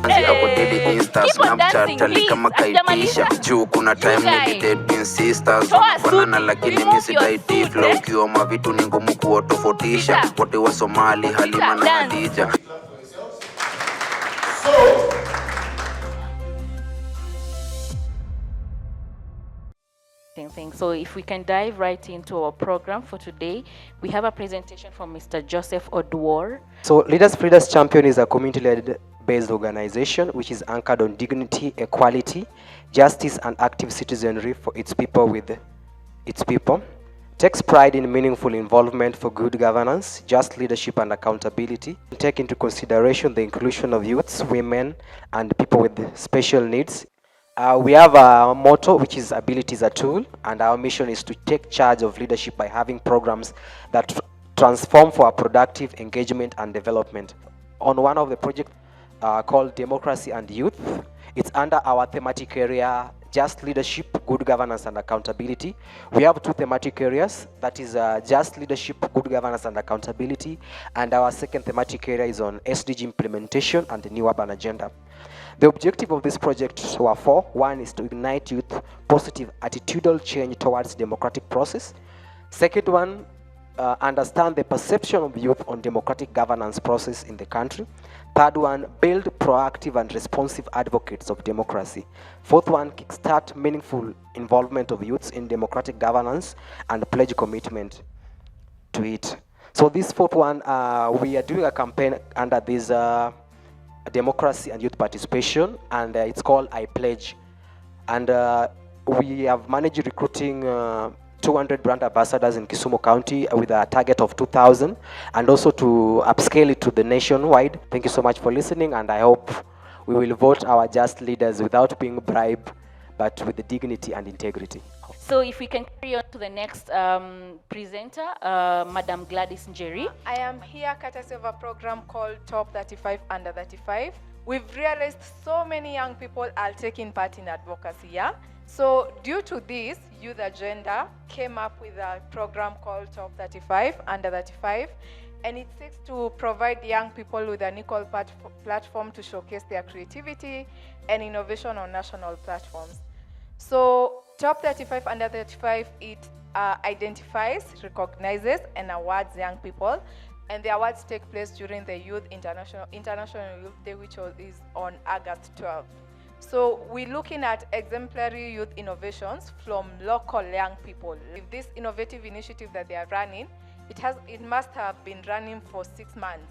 Anzi hapo daily Insta, Snapchat, tali kama kaitisha. Juu kuna time meditate in sisters. Wanafanana lakini misi daiti flow. Ukioma vitu ni ngumu kuwatofautisha. Wote wa Somali, Halima na Hadija. Thing. So if we can dive right into our program for today, we have a presentation from Mr. Joseph Oduor. So Leaders for Leaders Champion is a community-led based organization which is anchored on dignity, equality, justice, and active citizenry for its people with its people. Takes pride in meaningful involvement for good governance, just leadership, and accountability. Take into consideration the inclusion of youths, women, and people with special needs. We have a motto which is ability is a tool, and our mission is to take charge of leadership by having programs that transform for a productive engagement and development. On one of the projects called Democracy and Youth, it's under our thematic area, just leadership, good governance, and accountability. We have two thematic areas, that is just leadership, good governance, and accountability, and our second thematic area is on SDG implementation and the new urban agenda. The objective of this project were four. One is to ignite youth positive attitudinal change towards democratic process. Second one, understand the perception of youth on democratic governance process in the country. Third one, build proactive and responsive advocates of democracy. Fourth one, kickstart meaningful involvement of youths in democratic governance and pledge commitment to it. So this fourth one, we are doing a campaign under this democracy and youth participation, and it's called I Pledge. And we have managed recruiting 200 brand ambassadors in Kisumu County with a target of 2,000, and also to upscale it to the nationwide. Thank you so much for listening, and I hope we will vote our just leaders without being bribed, but with the dignity and integrity. So if we can carry on to the next presenter, Madam Gladys Njeri. I am here courtesy of a program called Top 35 Under 35. We've realized so many young people are taking part in advocacy, yeah? So due to this, Youth Agenda came up with a program called Top 35 Under 35, and it seeks to provide young people with an equal platform to showcase their creativity and innovation on national platforms. So Top 35 Under 35, it identifies, recognizes, and awards young people, and the awards take place during the International Youth Day, which is on August 12th. So we're looking at exemplary youth innovations from local young people. With this innovative initiative that they are running, it must have been running for 6 months.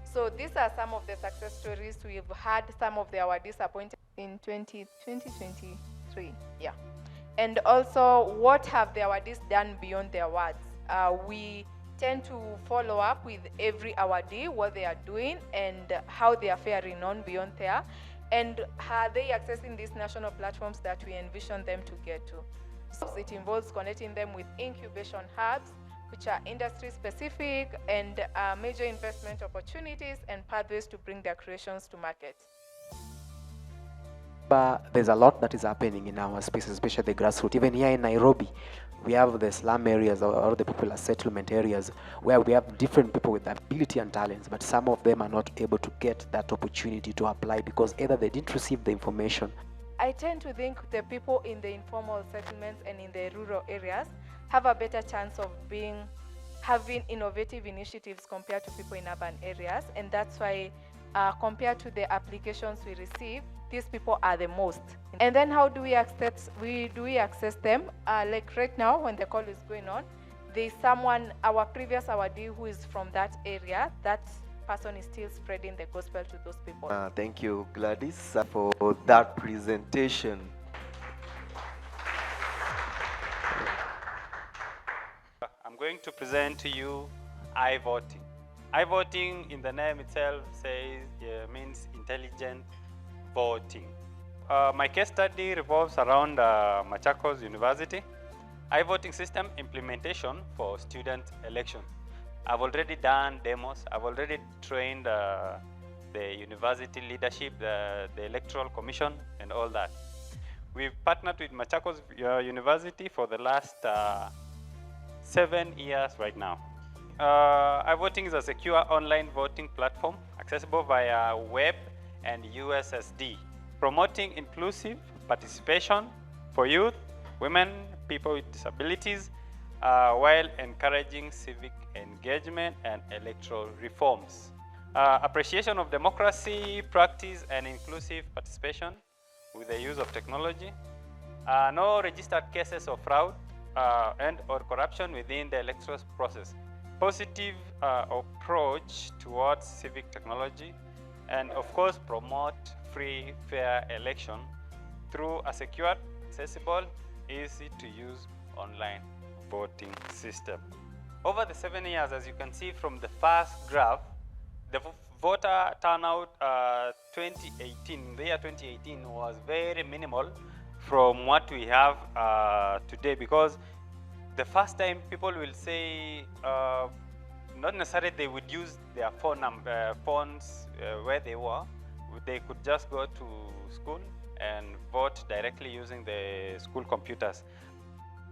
So these are some of the success stories. We've had some of the awardees appointed in 2023. Yeah. And also, what have the awardees done beyond the awards? We tend to follow up with every awardee, what they are doing and how they are faring on beyond there, and are they accessing these national platforms that we envision them to get to. So it involves connecting them with incubation hubs, which are industry specific, and major investment opportunities and pathways to bring their creations to market. But there's a lot that is happening in our space, especially the grassroots. Even here in Nairobi, we have the slum areas or the popular settlement areas where we have different people with ability and talents, but some of them are not able to get that opportunity to apply because either they didn't receive the information. I tend to think the people in the informal settlements and in the rural areas have a better chance of having innovative initiatives compared to people in urban areas, and that's why compared to the applications we receive, these people are the most. And then how do we access them? Like right now when the call is going on, there's someone, our previous awardee who is from that area, that person is still spreading the gospel to those people. Thank you, Gladys, for that presentation. I'm going to present to you I-voting. I-voting in the name itself means intelligent voting. My case study revolves around Machakos University. I-voting system implementation for student election. I've already done demos. I've already trained the university leadership, the electoral commission, and all that. We've partnered with Machakos University for the last 7 years right now. I-voting is a secure online voting platform accessible via web and USSD, promoting inclusive participation for youth, women, people with disabilities, while encouraging civic engagement and electoral reforms. Appreciation of democracy, practice, and inclusive participation with the use of technology. No registered cases of fraud and or corruption within the electoral process. Positive approach towards civic technology, and of course promote free, fair election through a secure, accessible, easy to use online voting system. Over the 7 years, as you can see from the first graph, the voter turnout 2018, the year 2018 was very minimal from what we have today, because the first time people will say, not necessarily they would use their phones where they were. They could just go to school and vote directly using the school computers.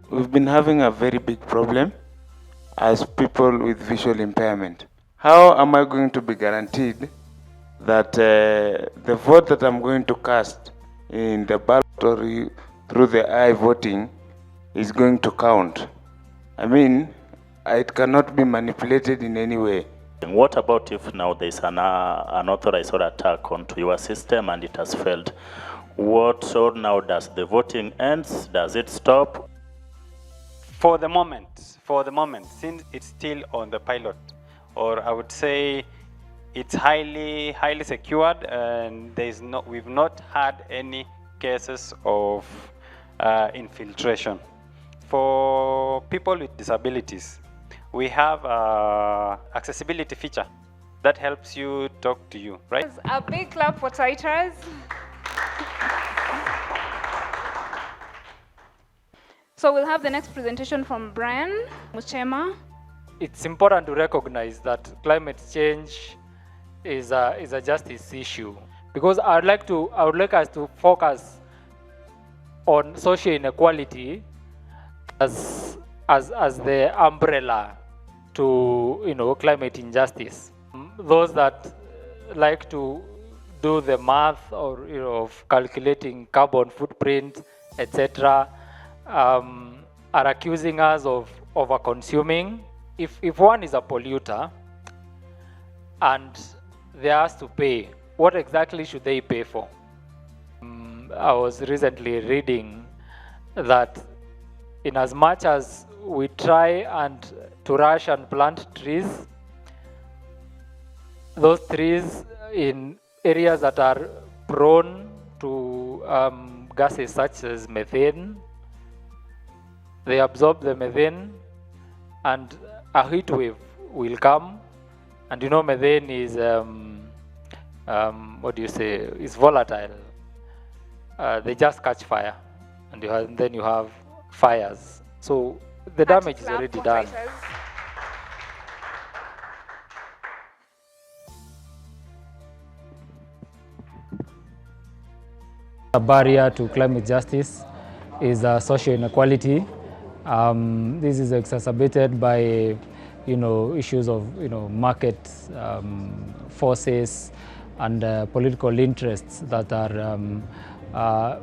We've been having a very big problem as people with visual impairment. How am I going to be guaranteed that the vote that I'm going to cast in the ballot or through the voting is going to count? I mean, it cannot be manipulated in any way. What about if now there's an unauthorized attack onto your system and it has failed? What so now does the voting ends? Does it stop? For the moment, since it's still on the pilot, or I would say it's highly secured, and we've not had any cases of infiltration. For people with disabilities, we have accessibility feature that helps you talk to you, right? A big clap for Titus. So we'll have the next presentation from Brian Muchema. It's important to recognize that climate change is a justice issue, because I would like us to focus on social inequality as the umbrella to climate injustice. Those that like to do the math or of calculating carbon footprint, etc., are accusing us of over-consuming. If one is a polluter and they are asked to pay, what exactly should they pay for? I was recently reading that in as much as we try and to rush and plant trees, those trees in areas that are prone to gases such as methane, they absorb the methane and a heat wave will come, and methane is is volatile. They just catch fire, and then you have fires. So the damage is already done. A barrier to climate justice is social inequality. This is exacerbated by issues of market forces and political interests that are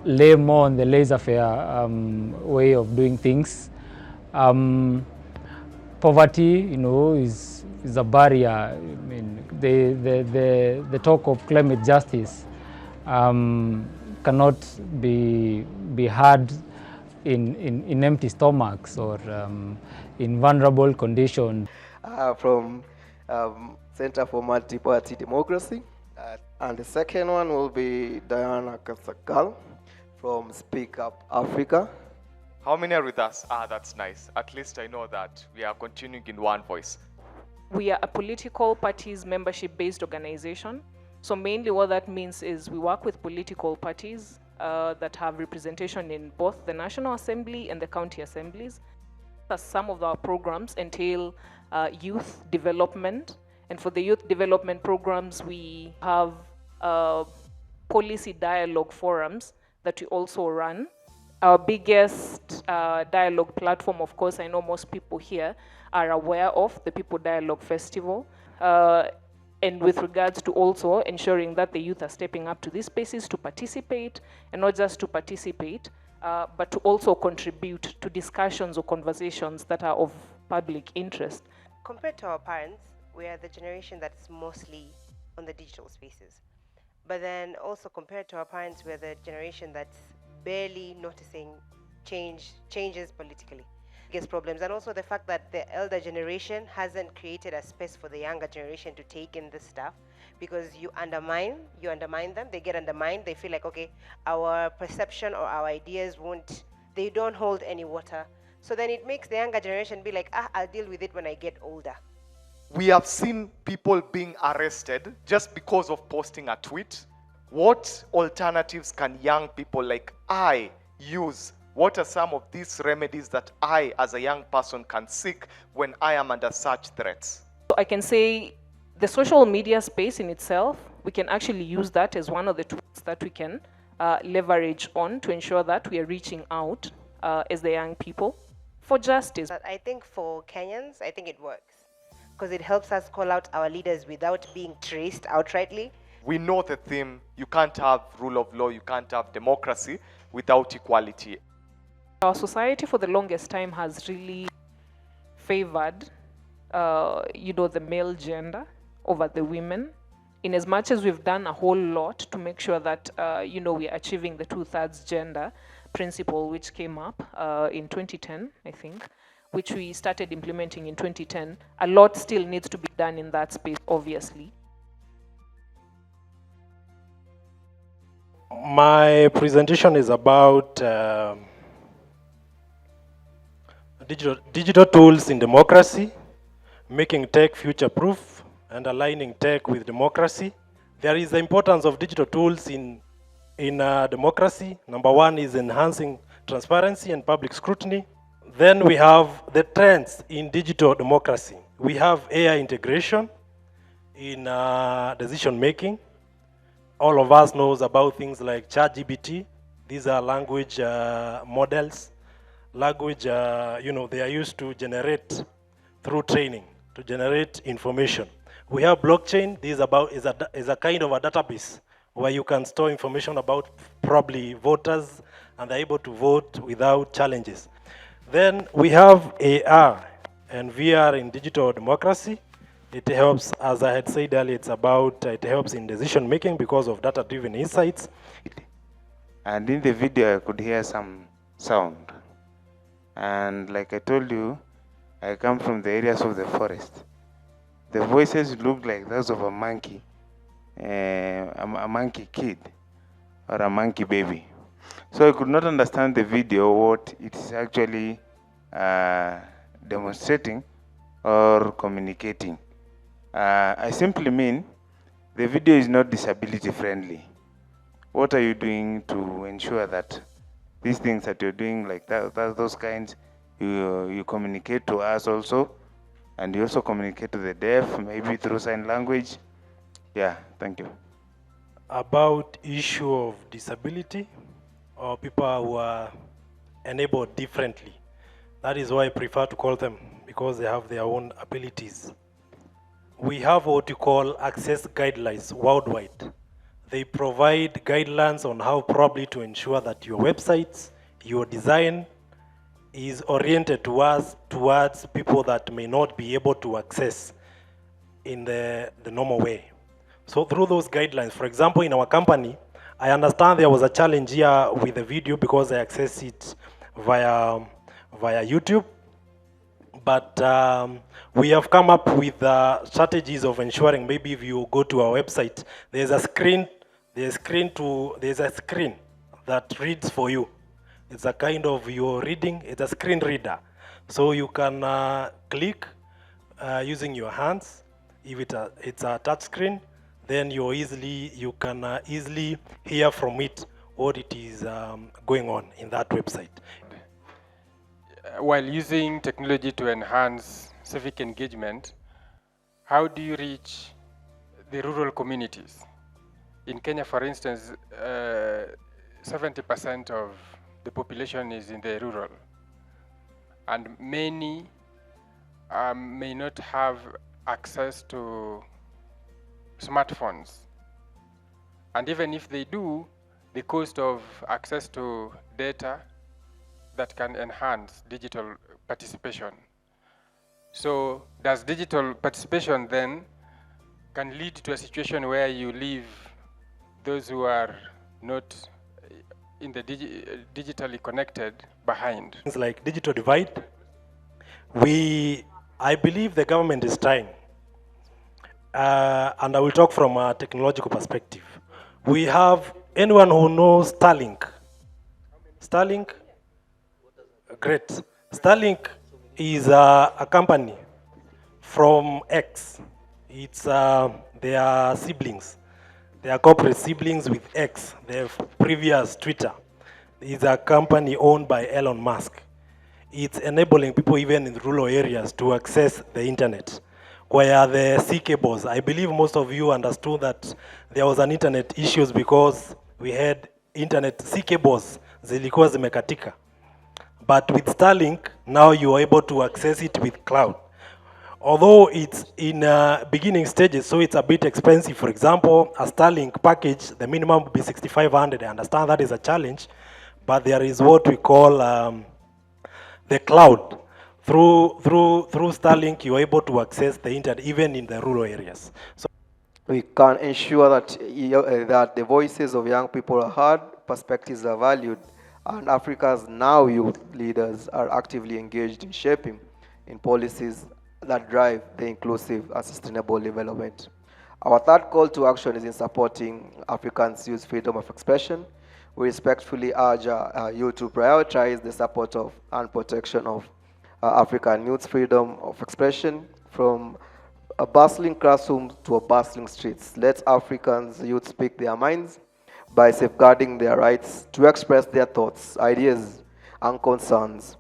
lay more on the laissez-faire way of doing things. Poverty, is a barrier. I mean, the talk of climate justice cannot be heard in empty stomachs or in vulnerable conditions. From Center for Multi-Party Democracy. And the second one will be Diana Kasakal from Speak Up Africa. How many are with us? That's nice. At least I know that we are continuing in one voice. We are a political parties membership-based organization. So mainly what that means is we work with political parties that have representation in both the National Assembly and the county assemblies. Some of our programs entail youth development. And for the youth development programs, we have policy dialogue forums that we also run. Our biggest dialogue platform, of course, I know most people here are aware of, the People Dialogue Festival. and with regards to also ensuring that the youth are stepping up to these spaces to participate, and not just to participate, but to also contribute to discussions or conversations that are of public interest. Compared to our parents, we are the generation that's mostly on the digital spaces. But then also compared to our parents, we're the generation that's barely noticing changes politically. Biggest problems, and also the fact that the elder generation hasn't created a space for the younger generation to take in this stuff, because you undermine them, they get undermined, they feel like, okay, our perception or our ideas they don't hold any water. So then it makes the younger generation be like, I'll deal with it when I get older. We have seen people being arrested just because of posting a tweet. What alternatives can young people like I use? What are some of these remedies that I, as a young person, can seek when I am under such threats? So I can say the social media space in itself, we can actually use that as one of the tools that we can leverage on to ensure that we are reaching out as the young people for justice. But I think for Kenyans, I think it works, because it helps us call out our leaders without being traced outrightly. We know the theme, you can't have rule of law, you can't have democracy without equality. Our society for the longest time has really favored, the male gender over the women, in as much as we've done a whole lot to make sure that, we're achieving the 2/3 gender principle, which came up in 2010, I think, which we started implementing in 2010. A lot still needs to be done in that space, obviously. My presentation is about digital tools in democracy, making tech future-proof, and aligning tech with democracy. There is the importance of digital tools in democracy. Number one is enhancing transparency and public scrutiny. Then we have the trends in digital democracy. We have AI integration in decision-making. All of us knows about things like ChatGPT. These are language models. Language, they are used to generate through training, to generate information. We have blockchain. This is a kind of a database where you can store information about probably voters, and they're able to vote without challenges. Then we have AR and VR in digital democracy. It helps, as I had said earlier, it helps in decision making because of data-driven insights. And in the video, I could hear some sound. And like I told you, I come from the areas of the forest. The voices look like those of a monkey, a monkey kid, or a monkey baby. So I could not understand the video, what it is actually demonstrating or communicating. I simply mean the video is not disability friendly. What are you doing to ensure that these things that you're doing, like those kinds, you communicate to us also, and you also communicate to the deaf, maybe through sign language? Yeah, thank you. About issue of disability or people who are enabled differently. That is why I prefer to call them, because they have their own abilities. We have what you call access guidelines worldwide. They provide guidelines on how probably to ensure that your websites, your design is oriented towards people that may not be able to access in the normal way. So through those guidelines, for example, in our company, I understand there was a challenge here with the video because I access it via YouTube. But we have come up with strategies of ensuring, maybe if you go to our website, there's a screen that reads for you. It's a kind of your reading, it's a screen reader. So you can click using your hands. If it's a touch screen, then you can easily hear from it what it is going on in that website. While using technology to enhance civic engagement, how do you reach the rural communities? In Kenya, for instance, 70% of the population is in the rural, and many may not have access to smartphones. And even if they do, the cost of access to data that can enhance digital participation. So does digital participation then can lead to a situation where you leave those who are not in the digitally connected behind? Things like digital divide, I believe the government is trying, and I will talk from a technological perspective. We have anyone who knows Starlink? Starlink? Great. Starlink is a company from X. It's they are siblings. They are corporate siblings with X. Their previous Twitter is a company owned by Elon Musk. It's enabling people even in rural areas to access the internet. Where the sea cables, I believe most of you understood that there was an internet issues because we had internet sea cables zilikuwa zimekatika. But with Starlink, now you are able to access it with cloud. Although it's in beginning stages, so it's a bit expensive. For example, a Starlink package, the minimum would be 6,500. I understand that is a challenge, but there is what we call the cloud. Through Starlink, you are able to access the internet even in the rural areas. So we can ensure that that the voices of young people are heard, perspectives are valued, and Africa's now youth leaders are actively engaged in shaping in policies that drive the inclusive and sustainable development. Our third call to action is in supporting Africans' youth freedom of expression. We respectfully urge you to prioritize the support of and protection of African youth freedom of expression, from a bustling classroom to a bustling streets. Let Africans youth speak their minds by safeguarding their rights to express their thoughts, ideas, and concerns.